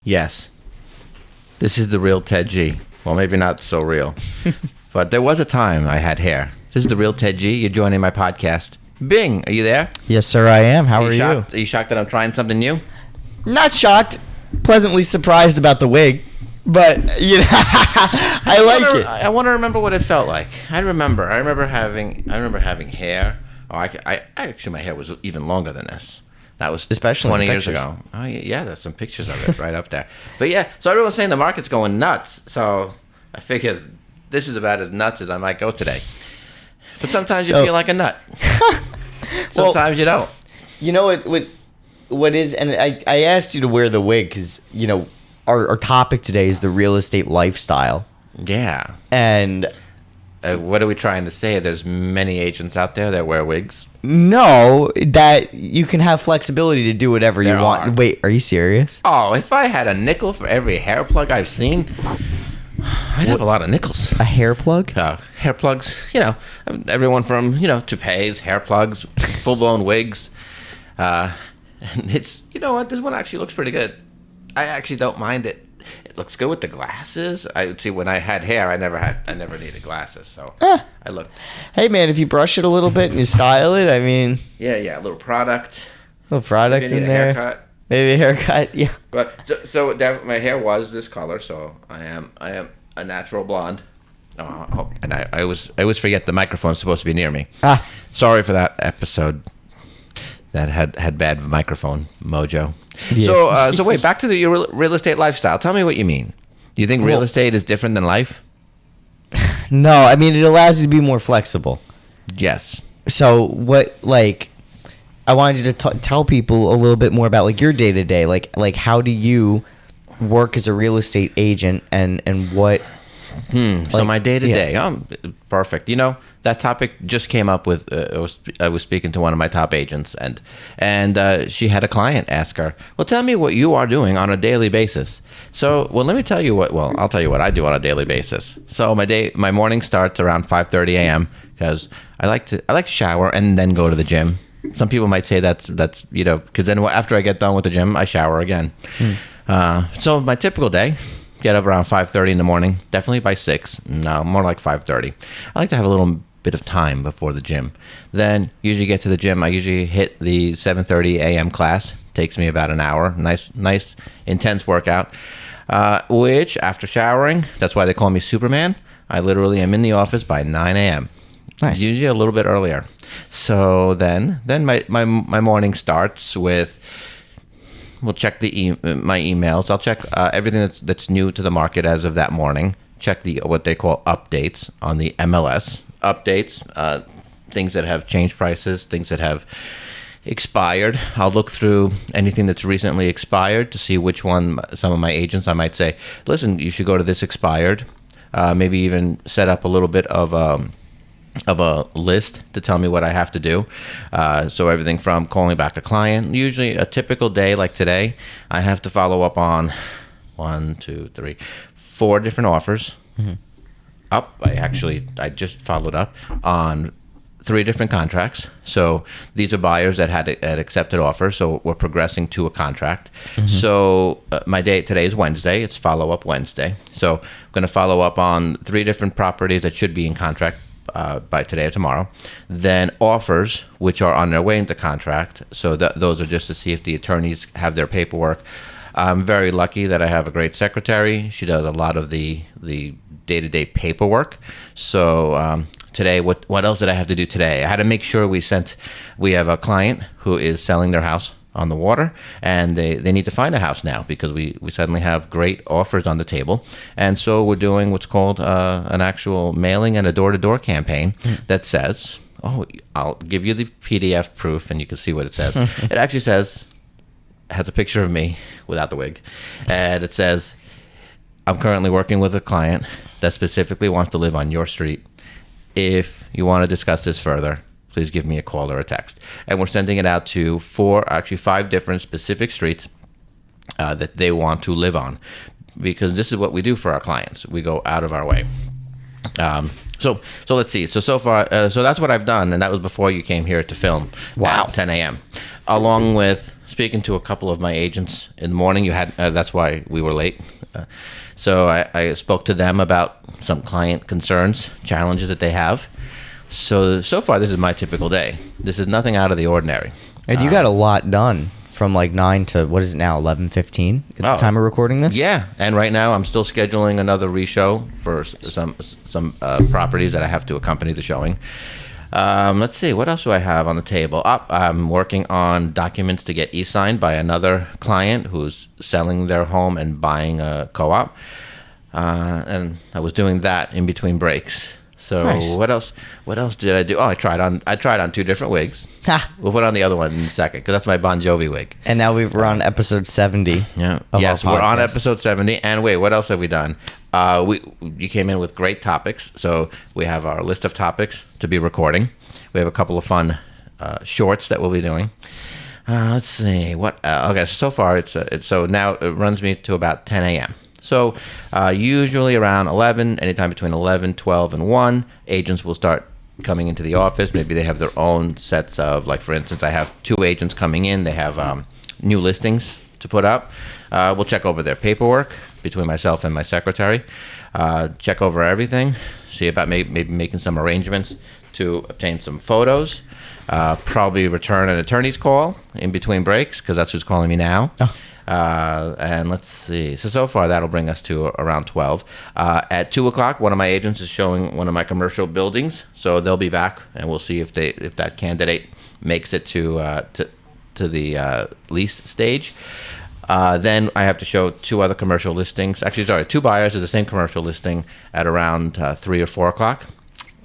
Yes, this is the real Ted G. Well, maybe not so real, but there was a time I had hair. This is the real Ted G. You're joining my podcast. Bing, are you there? Yes, sir, I am. How are you? Shocked? Are you shocked that I'm trying something new? Not shocked. Pleasantly surprised about the wig, but I like it. I want to remember what it felt like. I remember having hair. Oh, I actually, my hair was even longer than this. That was especially 20 years ago. Oh, yeah, there's some pictures of it right up there. But yeah, so everyone's saying the market's going nuts. So I figured this is about as nuts as I might go today. But sometimes you feel like a nut. Sometimes you don't. You know what is, and I asked you to wear the wig because, our topic today is the real estate lifestyle. Yeah. And what are we trying to say? There's many agents out there that wear wigs. No, that you can have flexibility to do whatever you want. Wait, are you serious? Oh, if I had a nickel for every hair plug I've seen, I'd have a lot of nickels. A hair plug? Hair plugs, everyone from, toupees, hair plugs, full-blown wigs. And it's, you know what, this one actually looks pretty good. I actually don't mind it. It looks good with the glasses. I would see when I had hair, I never needed glasses, so I looked. Hey man, if you brush it a little bit and you style it, I mean. Yeah, a little product. In there. Haircut. Maybe a haircut, yeah. But so my hair was this color, so I am a natural blonde. Oh, and I always forget the microphone's supposed to be near me. Sorry for that episode. That had bad microphone mojo. Yeah. So wait, back to your real estate lifestyle. Tell me what you mean. Do you think real estate is different than life? No, I mean, it allows you to be more flexible. Yes. So I wanted you to tell people a little bit more about your day to day. Like how do you work as a real estate agent and what? So my day to day, perfect. That topic just came up with. I was speaking to one of my top agents, and she had a client ask her, "Well, tell me what you are doing on a daily basis." So, let me tell you what. Well, I'll tell you what I do on a daily basis. So my morning starts around 5:30 a.m. because I like to shower and then go to the gym. Some people might say that's because then after I get done with the gym, I shower again. So my typical day. Get up around 5:30 in the morning, definitely by 6. No, more like 5:30. I like to have a little bit of time before the gym. Then usually get to the gym. I usually hit the 7:30 a.m. class. Takes me about an hour. Nice, intense workout. Which after showering, that's why they call me Superman. I literally am in the office by 9 a.m. Nice. Usually a little bit earlier. So then my morning starts with. We'll check my emails. I'll check everything that's new to the market as of that morning. Check what they call updates on the MLS. Updates, things that have changed prices, things that have expired. I'll look through anything that's recently expired to see which one. Some of my agents, I might say, listen, you should go to this expired. Maybe even set up a little bit of a list to tell me what I have to do. So everything from calling back a client, usually a typical day like today, I have to follow up on 4 different offers. Mm-hmm. I just followed up on 3 different contracts. So these are buyers that had accepted offers. So we're progressing to a contract. Mm-hmm. So my day today is Wednesday. It's follow-up Wednesday. So I'm going to follow up on 3 different properties that should be in contract by today or tomorrow. Then offers, which are on their way into contract. So those are just to see if the attorneys have their paperwork. I'm very lucky that I have a great secretary. She does a lot of the day-to-day paperwork. So today, what else did I have to do today? I had to make sure we have a client who is selling their house on the water, and they need to find a house now because we suddenly have great offers on the table. And so we're doing what's called an actual mailing and a door-to-door campaign that says, I'll give you the PDF proof and you can see what it says. It actually has a picture of me without the wig, and it says, I'm currently working with a client that specifically wants to live on your street. If you want to discuss this further, please give me a call or a text. And we're sending it out to 5 different specific streets that they want to live on, because this is what we do for our clients. We go out of our way. So let's see. So far, so that's what I've done, and that was before you came here to film. Wow. At 10 a.m. Along with speaking to a couple of my agents in the morning. You had that's why we were late. So I spoke to them about some client concerns, challenges that they have. So far, this is my typical day. This is nothing out of the ordinary. And you got a lot done from like 9 to, what is it now, 11:15 at the time of recording this? Yeah, and right now I'm still scheduling another re-show for some properties that I have to accompany the showing. Let's see, what else do I have on the table? I'm working on documents to get e-signed by another client who's selling their home and buying a co-op. And I was doing that in between breaks. So nice. What else did I do? Oh, I tried on 2 different wigs. We'll put on the other one in a second because that's my Bon Jovi wig. And now we're on episode 70. Yeah. Of Yes, our we're on podcast. episode 70. And wait, what else have we done? You came in with great topics. So we have our list of topics to be recording. We have a couple of fun shorts that we'll be doing. Let's see what. Okay, so far so now it runs me to about 10 a.m. So usually around 11, anytime between 11, 12, and 1, agents will start coming into the office. Maybe they have their own sets of, like, for instance, I have 2 agents coming in. They have new listings to put up. We'll check over their paperwork between myself and my secretary. Check over everything. See about maybe making some arrangements to obtain some photos. Probably return an attorney's call in between breaks because that's who's calling me now. Oh. And let's see. So far, that'll bring us to around 12. At 2 o'clock, one of my agents is showing one of my commercial buildings. So they'll be back, and we'll see if that candidate makes it to the lease stage. Then I have to show 2 other commercial listings. Actually, sorry, 2 buyers of the same commercial listing at around 3 or 4 o'clock.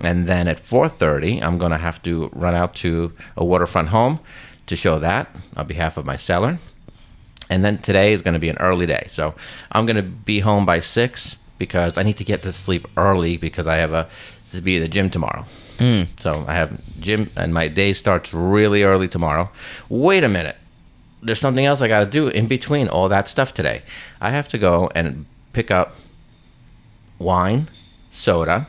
And then at 4:30, I'm going to have to run out to a waterfront home to show that on behalf of my seller. And then today is going to be an early day. So I'm going to be home by 6 because I need to get to sleep early because I have to be at the gym tomorrow. So I have gym and my day starts really early tomorrow. Wait a minute. There's something else I got to do in between all that stuff today. I have to go and pick up wine, soda,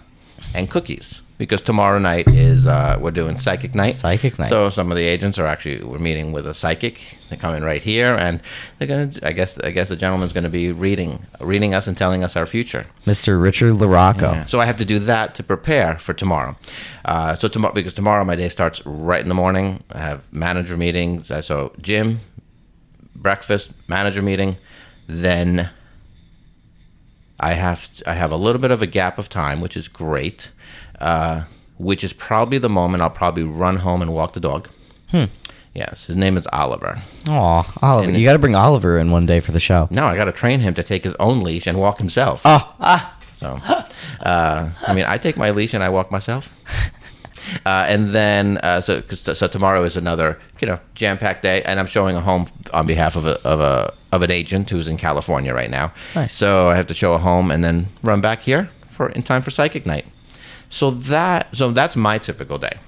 and cookies because tomorrow night is we're doing psychic night. Psychic night. So some of the agents we're meeting with a psychic. They come in right here, and they're gonna. I guess the gentleman's gonna be reading us and telling us our future. Mr. Richard LaRocco. Yeah. So I have to do that to prepare for tomorrow. Because tomorrow my day starts right in the morning. I have manager meetings. So gym, breakfast, manager meeting, then I have a little bit of a gap of time, which is great, which is probably the moment I'll probably run home and walk the dog. Yes, his name is Oliver. Aw, Oliver. You got to bring Oliver in one day for the show. No, I got to train him to take his own leash and walk himself. So, I mean, I take my leash and I walk myself. And then, so tomorrow is another, jam-packed day, and I'm showing a home on behalf of an agent who's in California right now. Nice. So I have to show a home and then run back here in time for psychic night. So that's my typical day.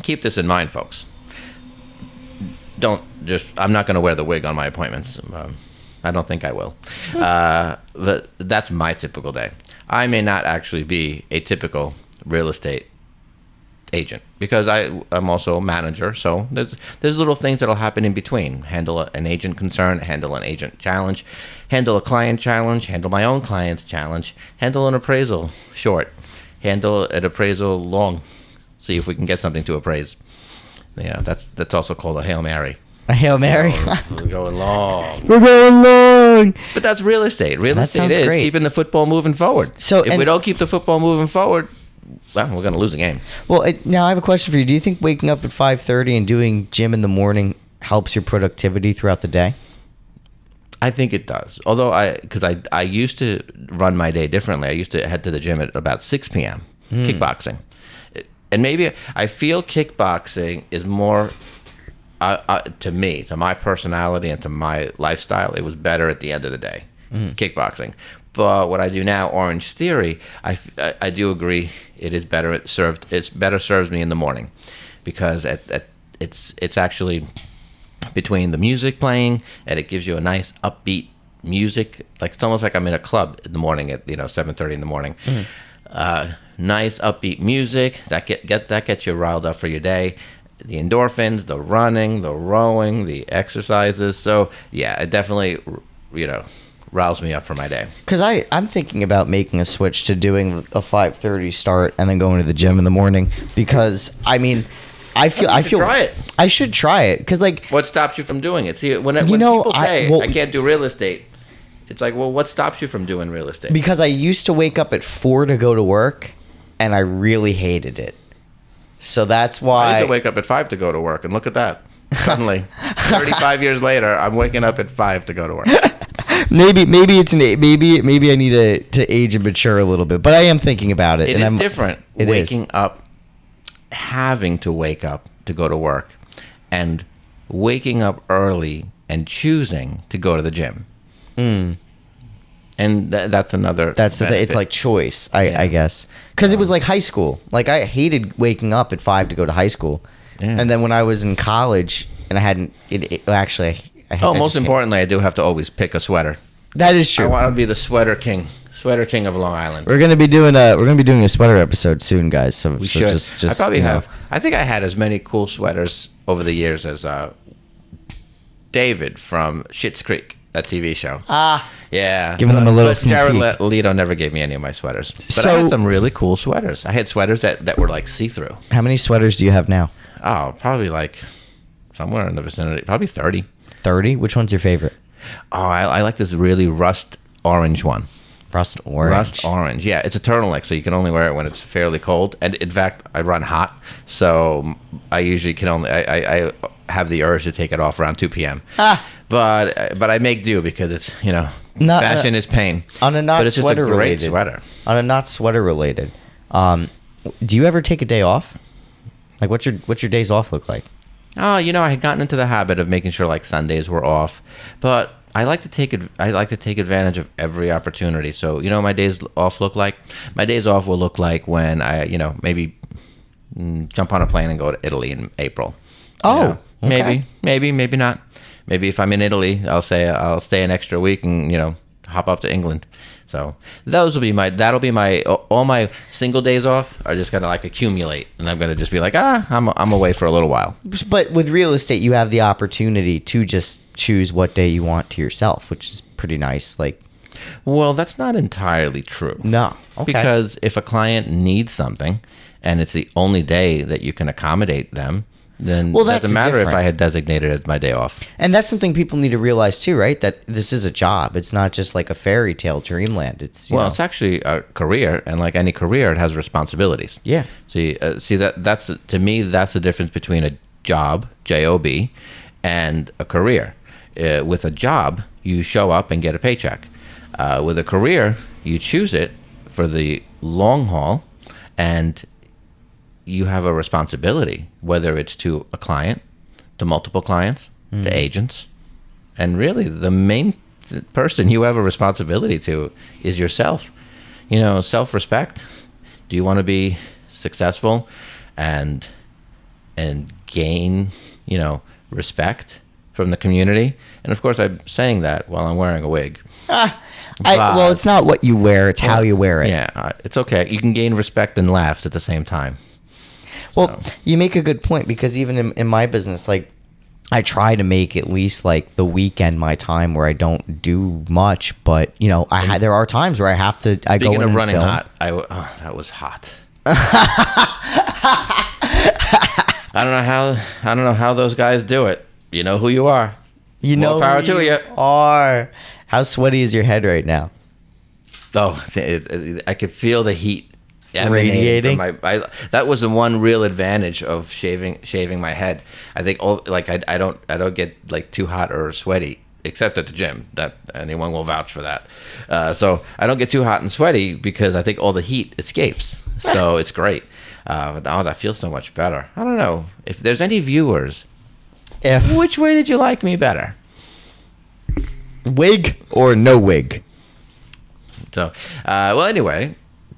Keep this in mind, folks. I'm not going to wear the wig on my appointments. I don't think I will. But that's my typical day. I may not actually be a typical real estate agent because I'm also a manager. So there's little things that'll happen in between. Handle an agent concern, handle an agent challenge, handle a client challenge, handle my own client's challenge, handle an appraisal short, handle an appraisal long. See if we can get something to appraise. Yeah, that's also called a Hail Mary. A Hail Mary? We're going long. We're going long. But that's real estate. Real That estate sounds is great. keeping the football moving forward. So, if we don't keep the football moving forward, well, we're going to lose the game. Well, now I have a question for you. Do you think waking up at 5:30 and doing gym in the morning helps your productivity throughout the day? I think it does. Although I used to run my day differently. I used to head to the gym at about 6 p.m. Kickboxing. And maybe I feel kickboxing is more, to me, to my personality and to my lifestyle, it was better at the end of the day, kickboxing. But what I do now, Orange Theory, I do agree it is better. It better serves me in the morning because it's actually between the music playing and it gives you a nice upbeat music. Like it's almost like I'm in a club in the morning at 7:30 in the morning. Nice upbeat music that gets you riled up for your day. the endorphins, the running, the rowing, the exercises. So yeah, it definitely, riles me up for my day. Because I'm thinking about making a switch to doing a 5:30 start and then going to the gym in the morning. Because I feel try it. I should try it. Because like, What stops you from doing it? See, when people say I can't do real estate, it's like, well, what stops you from doing real estate? because I used to wake up at 4 to go to work, and I really hated it. So that's I why. used to wake up at 5 to go to work, and look at that. Suddenly, 35 years later, I'm waking up at 5 to go to work. Maybe I need to age and mature a little bit, but I am thinking about it. It and is I'm, different it waking is. up, having to wake up to go to work, and waking up early and choosing to go to the gym. And that's another. That's the thing. It's benefit. like choice, I guess, because it was like high school. Like I hated waking up at 5 to go to high school, and then when I was in college and I hadn't, actually, most importantly, I do have to always pick a sweater. that is true. I want to be the sweater king of Long Island. We're gonna be doing a sweater episode soon, guys. So We should. Just I probably you know. have. I think I had as many cool sweaters over the years as David from Schitt's Creek, that TV show. Yeah. Giving them a little But sneak Jared peek. Leto never gave me any of my sweaters. But I So- had some really cool sweaters. I had sweaters that were like see-through. How many sweaters do you have now? Oh, probably like somewhere in the vicinity. Probably 30. 30. Which one's your favorite? Oh, I like this really rust orange one. Rust orange. Rust orange. Yeah, it's a turtleneck, so you can only wear it when it's fairly cold. And in fact, I run hot, so I usually can only I have the urge to take it off around 2 p.m. But I make do because it's Not- fashion is pain. On a not but it's just a sweater great related. sweater. On a not sweater related. Do you ever take a day off? Like what's your days off look like? Oh, I had gotten into the habit of making sure like Sundays were off, but I like to take advantage of every opportunity. So my days off look like. My days off will look like when I maybe jump on a plane and go to Italy in April. Oh, okay. Maybe not. Maybe if I'm in Italy, I'll say I'll stay an extra week and hop up to England. So that'll be my all my single days off are just gonna like accumulate, and I'm gonna just be like I'm away for a little while. But with real estate, you have the opportunity to just choose what day you want to yourself, which is pretty nice. Like, Well, that's not entirely true. no, okay. Because if a client needs something, and it's the only day that you can accommodate them, then it that's doesn't matter if different. I had designated it as my day off. And that's something people need to realize too, right? That this is a job. It's not just like a fairy tale dreamland. It's you know, It's actually a career, and like any career, it has responsibilities. yeah. See that's to me that's the difference between a job, J-O-B, and a career. With a job, you show up and get a paycheck. With a career, you choose it for the long haul, and you have a responsibility, whether it's to a client, to multiple clients, to agents, and really the main person you have a responsibility to is yourself. Self-respect. Do you want to be successful and gain, respect from the community? And of course, I'm saying that while I'm wearing a wig. Well, it's not what you wear; it's how you wear it. Yeah, it's okay. You can gain respect and laughs at the same time. Well, you make a good point because even in my business, like I try to make at least like the weekend my time where I don't do much, but there are times where I have to. I go in Speaking of and running film. hot, that was hot. I don't know how those guys do it. You know who you are. You know, More power who to you you. are. How sweaty is your head right now? Oh, I could feel the heat emanating Radiating? from that was the one real advantage of shaving my head. I think I don't get like too hot or sweaty, except at the gym. That anyone will vouch for that. So I don't get too hot and sweaty because I think all the heat escapes. So it's great. I feel so much better. I don't know if there's any viewers. Which way did you like me better? Wig or no wig? So, anyway,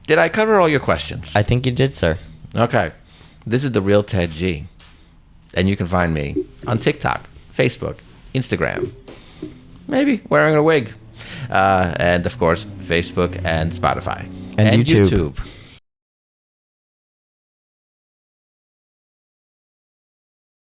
did I cover all your questions? I think you did, sir. Okay. This is the real Ted G. And you can find me on TikTok, Facebook, Instagram, maybe wearing a wig. And of course, Facebook and Spotify. And YouTube. YouTube.